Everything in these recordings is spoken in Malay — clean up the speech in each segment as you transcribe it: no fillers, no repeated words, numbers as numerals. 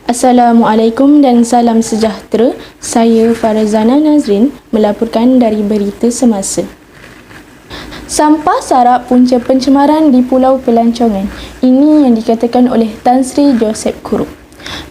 Assalamualaikum dan salam sejahtera. Saya Farazana Nazrin melaporkan dari Berita Semasa. Sampah sarap punca pencemaran di Pulau Pelancongan. Ini yang dikatakan oleh Tan Sri Joseph Kurup.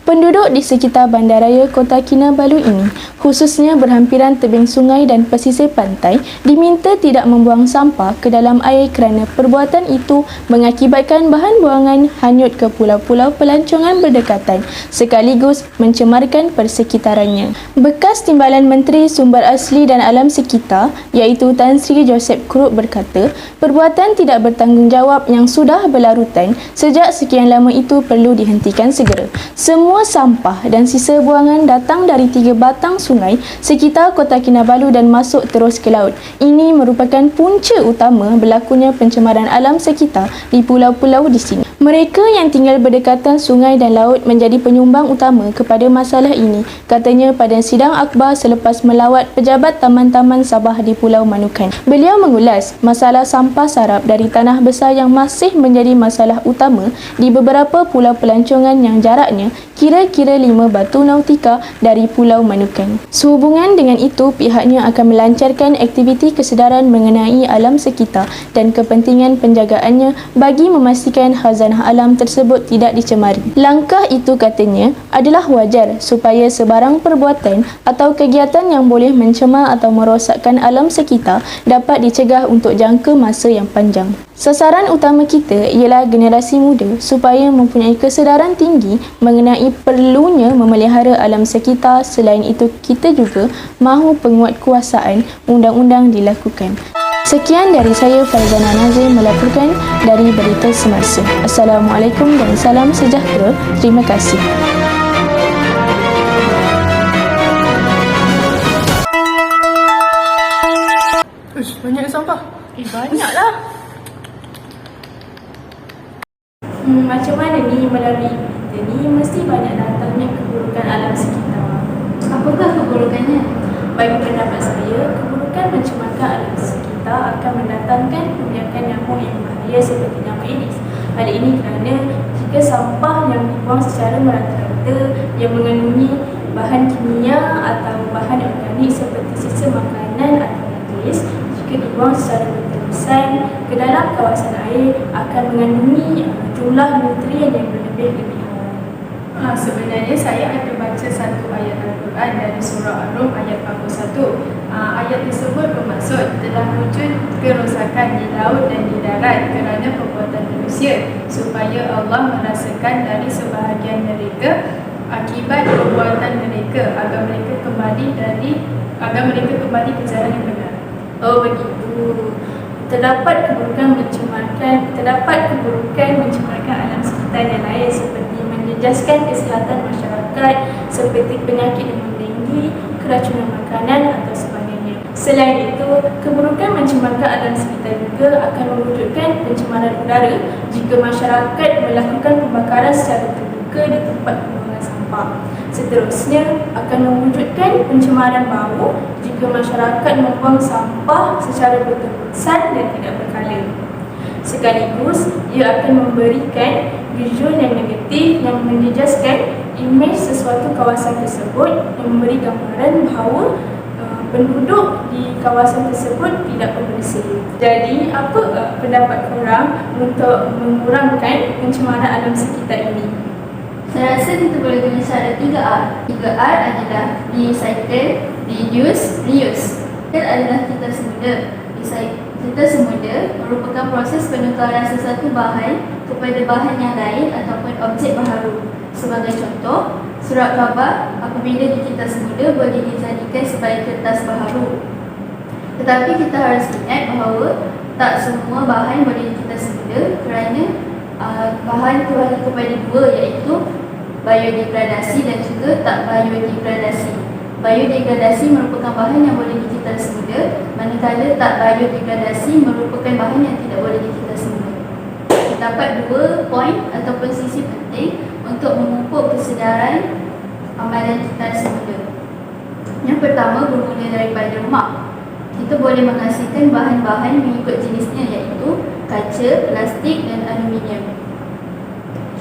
Penduduk di sekitar bandaraya Kota Kinabalu ini, khususnya berhampiran tebing sungai dan pesisir pantai, diminta tidak membuang sampah ke dalam air kerana perbuatan itu mengakibatkan bahan buangan hanyut ke pulau-pulau pelancongan berdekatan sekaligus mencemarkan persekitarannya. Bekas Timbalan Menteri Sumber Asli dan Alam Sekitar iaitu Tan Sri Joseph Kurup berkata, perbuatan tidak bertanggungjawab yang sudah berlarutan sejak sekian lama itu perlu dihentikan segera. Semua sampah dan sisa buangan datang dari 3 batang sungai sekitar Kota Kinabalu dan masuk terus ke laut. Ini merupakan punca utama berlakunya pencemaran alam sekitar di pulau-pulau di sini. Mereka yang tinggal berdekatan sungai dan laut menjadi penyumbang utama kepada masalah ini, katanya pada sidang akhbar selepas melawat pejabat Taman-Taman Sabah di Pulau Manukan. Beliau mengulas masalah sampah sarap dari tanah besar yang masih menjadi masalah utama di beberapa pulau pelancongan yang jaraknya kira-kira 5 batu nautika dari Pulau Manukan. Sehubungan dengan itu, pihaknya akan melancarkan aktiviti kesedaran mengenai alam sekitar dan kepentingan penjagaannya bagi memastikan khazanah alam tersebut tidak dicemari. Langkah itu, katanya, adalah wajar supaya sebarang perbuatan atau kegiatan yang boleh mencemar atau merosakkan alam sekitar dapat dicegah untuk jangka masa yang panjang. Sasaran utama kita ialah generasi muda supaya mempunyai kesedaran tinggi mengenai perlunya memelihara alam sekitar. Selain itu, kita juga mahu penguatkuasaan undang-undang dilakukan. Sekian dari saya, Farazana Nazrin, melaporkan dari Berita Semasa. Assalamualaikum dan salam sejahtera. Terima kasih. Banyak sampah. Banyaklah. Macam mana ni melalui kita ni mesti banyak datangnya keburukan alam sekitar. Apakah keburukannya? Bagi pendapat saya, keburukan mencemarkan alam sekitar akan mendatangkan kebiakan nyamuk yang bahaya seperti nyamuk Aedes. Hal ini kerana jika sampah yang dibuang secara merata-rata yang mengandungi bahan kimia atau bahan organik seperti sisa makanan atau najis, jika dibuang secara berterusan ke dalam kawasan air akan mengandungi jumlah nutrien yang berlebih-lebihan. Sebenarnya saya ada baca satu ayat Al-Quran dari surah Ar-Rum ayat 41. Ayat tersebut bermaksud telah wujud kerosakan di laut dan di darat kerana perbuatan manusia, supaya Allah merasakan dari sebahagian mereka akibat perbuatan mereka agar mereka kembali ke jalan yang benar. Oh begitu. Terdapat keburukan mencemarkan alam sekitar yang lain seperti menjejaskan kesihatan masyarakat seperti penyakit demam denggi, keracunan makanan atau sebagainya. Selain itu, keburukan mencemarkan alam sekitar juga akan mewujudkan pencemaran udara jika masyarakat melakukan pembakaran secara terbuka di tempat pembuangan sampah. Seterusnya, akan mewujudkan pencemaran bau jika masyarakat membuang sampah secara berterusan dan tidak berkala. Sekaligus, ia akan memberikan visual yang negatif yang menjejaskan imej sesuatu kawasan tersebut yang memberi gambaran bahawa penduduk di kawasan tersebut tidak pembersih. Jadi, apa pendapat korang untuk mengurangkan pencemaran alam sekitar ini? Saya rasa kita boleh guna cara 3R. 3R adalah recycle, reduce, reuse. Dan adalah kita semuda. Kita semuda merupakan proses penukaran sesuatu bahan kepada bahan yang lain ataupun objek baharu. Sebagai contoh, surat khabar apabila kita semuda boleh dijadikan sebagai kertas baharu. Tetapi kita harus ingat bahawa tak semua bahan boleh kita semuda kerana bahan terbagi kepada dua, iaitu biodegradasi dan juga tak biodegradasi. Biodegradasi merupakan bahan yang boleh dicipta semula, manakala tak biodegradasi merupakan bahan yang tidak boleh dicipta semula. Terdapat 2 poin ataupun sisi penting untuk memupuk kesedaran amalan kita semula. Yang pertama bermula daripada rumah. Kita boleh menghasilkan bahan-bahan mengikut jenisnya, iaitu kaca, plastik dan aluminium.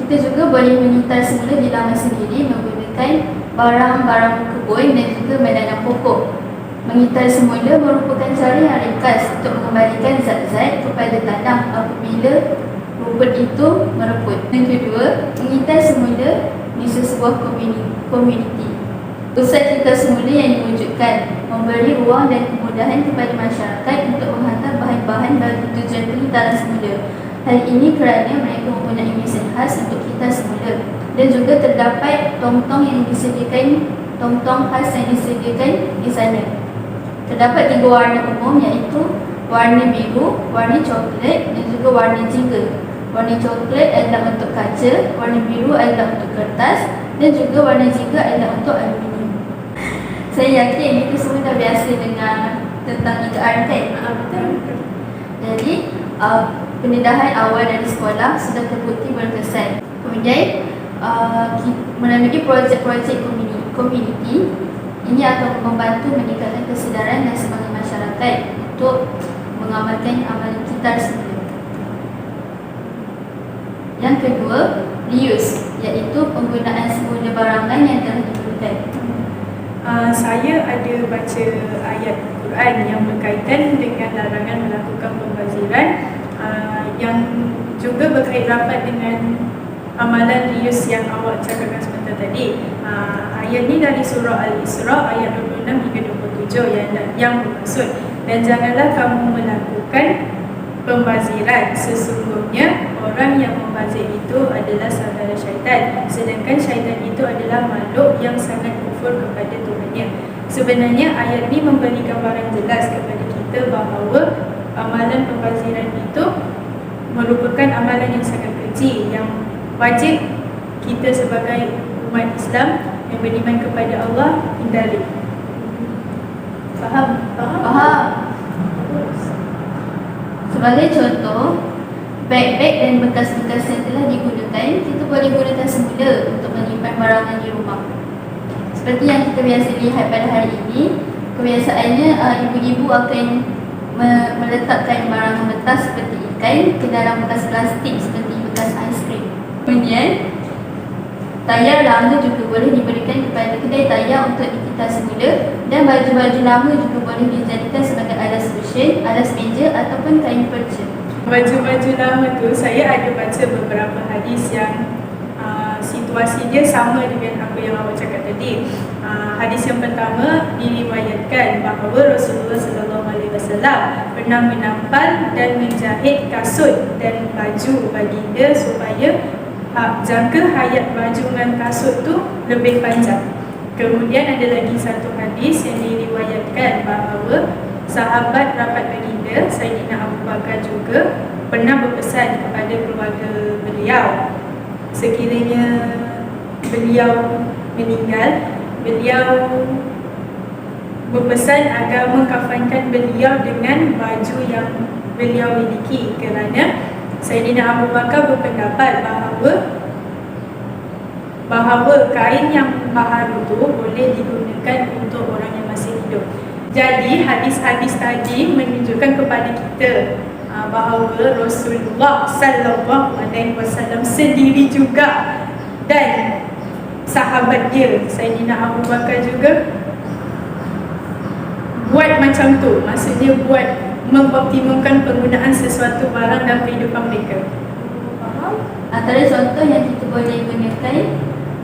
Kita Kita juga boleh mengintai semula di laman sendiri menggunakan barang-barang kebun dan juga menanam pokok. Mengintai semula merupakan cara yang ringkas untuk mengembalikan zat-zat kepada tanah apabila rumput itu mereput. Yang kedua, mengintai semula di sebuah komuniti. Pusat kita semula yang diwujudkan memberi ruang dan kemudahan kepada masyarakat untuk menghantar bahan-bahan bagi tujuan pengitaran semula. Hal ini kerana mereka mempunyai mesin khas untuk kita semula dan juga terdapat tong-tong khas yang disediakan di sana. Terdapat 3 warna umum iaitu warna biru, warna coklat dan juga warna jingga. Warna coklat adalah untuk kaca, warna biru adalah untuk kertas dan juga warna jingga adalah untuk aluminium. Saya yakin itu semua dah biasa dengar tentang 3R kan? Betul. Jadi, pendedahan awal dari sekolah sudah terbukti berkesan. Kemudian, melalui projek-projek komuniti, ini akan membantu meningkatkan kesedaran dan semangat masyarakat untuk mengamalkan amalan kita sendiri. Yang kedua, reuse, iaitu penggunaan semula barangan yang telah digunakan. Saya ada baca ayat Quran yang berkaitan dengan larangan melakukan pembaziran, yang juga berkait rapat dengan amalan reuse yang awak cakapkan sebentar tadi. Ayat ni dari surah Al-Isra ayat 26 hingga 27 yang bermaksud, dan janganlah kamu melakukan pembaziran, sesungguhnya orang yang membazir itu adalah saudara syaitan, sedangkan syaitan itu adalah makhluk yang sangat kufur kepada Tuhannya. Sebenarnya ayat ini memberi gambaran jelas kepada kita bahawa amalan pembaziran itu merupakan amalan yang sangat kecil yang wajib kita sebagai umat Islam yang beriman kepada Allah hindari. Faham? Sebagai contoh, beg-beg dan bekas-bekas yang telah digunakan, kita boleh gunakan semula untuk menyimpan barangan di rumah. Seperti yang kita biasa lihat pada hari ini, kebiasaannya ibu-ibu akan meletakkan barangan mentah seperti ikan ke dalam bekas plastik seperti bekas aiskrim. Kemudian, tayar lama juga boleh diberikan kepada kedai tayar untuk dikita semula, dan baju-baju lama juga boleh dijadikan sebagai alas cushion, alas meja ataupun kain perca. Baju-baju lama tu saya ada baca beberapa hadis yang situasi dia sama dengan apa yang awak cakap tadi. Hadis yang pertama diriwayatkan bahawa Rasulullah SAW pernah menampal dan menjahit kasut dan baju baginda supaya jangka hayat baju dengan kasut tu lebih panjang. Kemudian ada lagi satu hadis yang diriwayatkan bahawa sahabat rapat baginda Sayyidina Abu Bakar juga pernah berpesan kepada keluarga beliau, sekiranya beliau meninggal, beliau berpesan agar mengkafankan beliau dengan baju yang beliau miliki, kerana Sayyidina Abu Bakar berpendapat bahawa kain yang baharu itu boleh digunakan untuk orang yang masih hidup. Jadi hadis-hadis tadi menunjukkan kepada kita bahawa Rasulullah sallallahu alaihi wasallam sendiri juga dan sahabat dia Sayyidina Abu Bakar juga buat macam tu, maksudnya buat mengoptimumkan penggunaan sesuatu barang dalam kehidupan mereka. Faham? Antara contoh yang kita boleh gunakan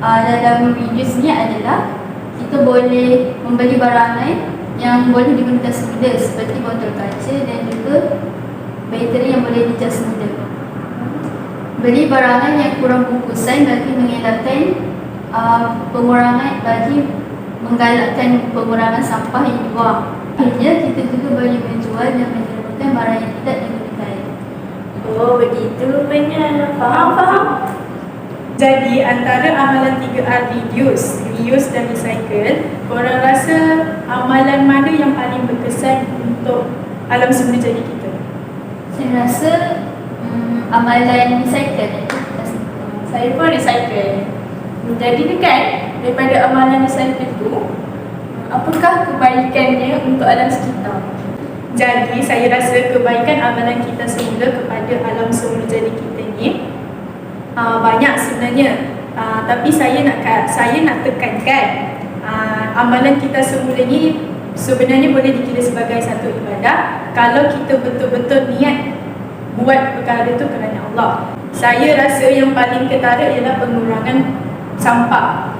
dalam reuse ni adalah kita boleh membeli barangan yang boleh digunakan semula seperti botol kaca dan juga bateri yang boleh dicas semula. Beli barangan yang kurang bungkusan bagi mengelakkan menggalakkan pengurangan sampah yang dibuang. Akhirnya kita juga boleh menjual dan menyewakan barang yang tidak digunakan. Oh, begitu rupanya. Faham. Jadi antara amalan 3R, reuse dan recycle, korang rasa amalan mana yang paling berkesan untuk alam semula jadi kita? Saya rasa amalan recycle. Saya pun recycle. Jadi dekat daripada amalan recycle tu, apakah kebaikannya untuk alam sekitar? Jadi saya rasa kebaikan amalan kita semula kepada alam semula jadi kita ni banyak sebenarnya. Tapi saya nak tekankan amalan kita semula ni sebenarnya boleh dikira sebagai satu ibadah kalau kita betul-betul niat buat perkara itu kerana Allah. Saya rasa yang paling ketara ialah pengurangan sampah.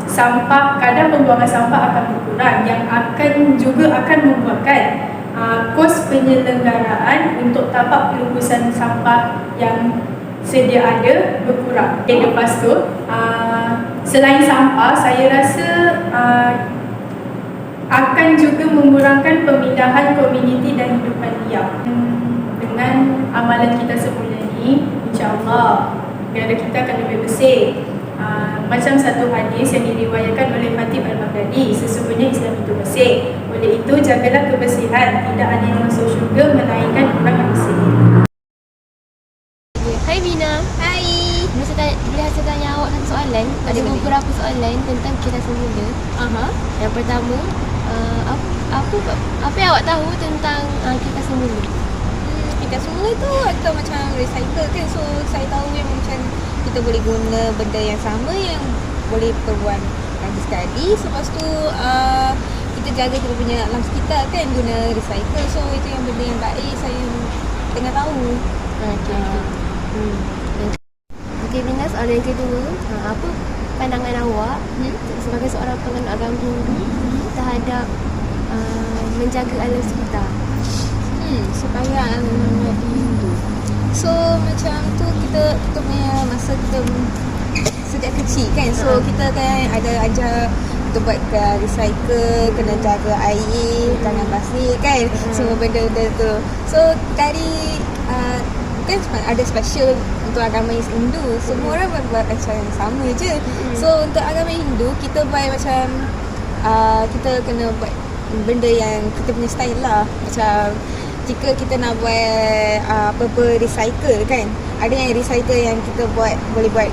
Sampah, kadar pembuangan sampah akan berkurang yang akan membuatkan kos penyelenggaraan untuk tapak pelurusan sampah yang sedia ada berkurang. Lepas tu, selain sampah, saya rasa akan juga mengurangkan pemindahan komuniti dan hidupan liar. Dengan amalan kita semula ni, insya-Allah negara kita akan lebih bersih. Macam satu hadis yang diriwayatkan oleh Khatib Al-Baghdadi, sesungguhnya Islam itu bersih. Oleh itu, jagalah kebersihan. Tidak ada yang masuk syurga melainkan orang yang bersih. Hai Bina. Hai. Boleh saya tanya awak satu soalan? Ada beberapa soalan tentang kisah semula. Yang pertama, apa yang awak tahu tentang kisah semula? Kita semua tu atau macam recycle kan. So saya tahu yang macam kita boleh guna benda yang sama yang boleh perbuat lagi sekali. So lepas tu kita jaga kita punya alam sekitar kan, guna recycle. So itu yang benda yang baik saya tengah tahu. Okey Bina, soalan yang kedua, apa pandangan awak sebagai seorang penganut agama Hindu terhadap menjaga alam sekitar? Supaya alam Hindu. So macam tu kita punya masa kita sejak kecil kan. So kita kan ada ajar kita buat recycle, kena jaga air, jangan basi kan. Semua benda-benda tu. So dari kan ada special untuk agama Hindu. Semua orang buat macam yang sama je. So untuk agama Hindu kita buat macam kita kena buat benda yang kita punya style lah. Macam jika kita nak buat apa-apa recycle kan, ada yang recycle yang kita buat boleh buat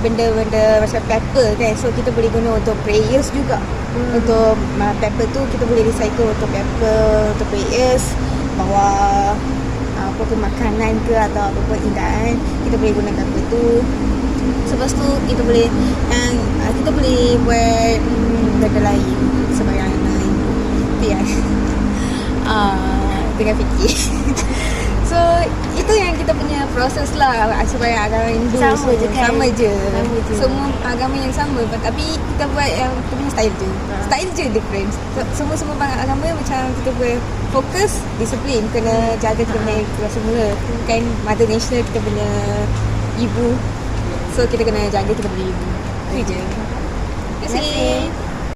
benda-benda macam paper kan. So kita boleh guna untuk prayers juga. Untuk paper tu kita boleh recycle untuk paper, untuk prayers, bawa apa-apa makanan ke atau apa-apa indahan, kita boleh guna paper tu. So, lepas tu kita boleh buat benda lain, sembarang lain. Itu yang tengah fikir. So itu yang kita punya proses lah supaya agama Hindu Sama je kan? Sama je. Sama je. Semua agama yang sama, tapi kita buat yang kita punya style je. Style je different. Semua agama macam kita boleh fokus disiplin, kena jaga kita punya kelas semula. Kan Mother Nature kita punya ibu. So kita kena jaga kita punya ibu. Itu je. Terima kasih.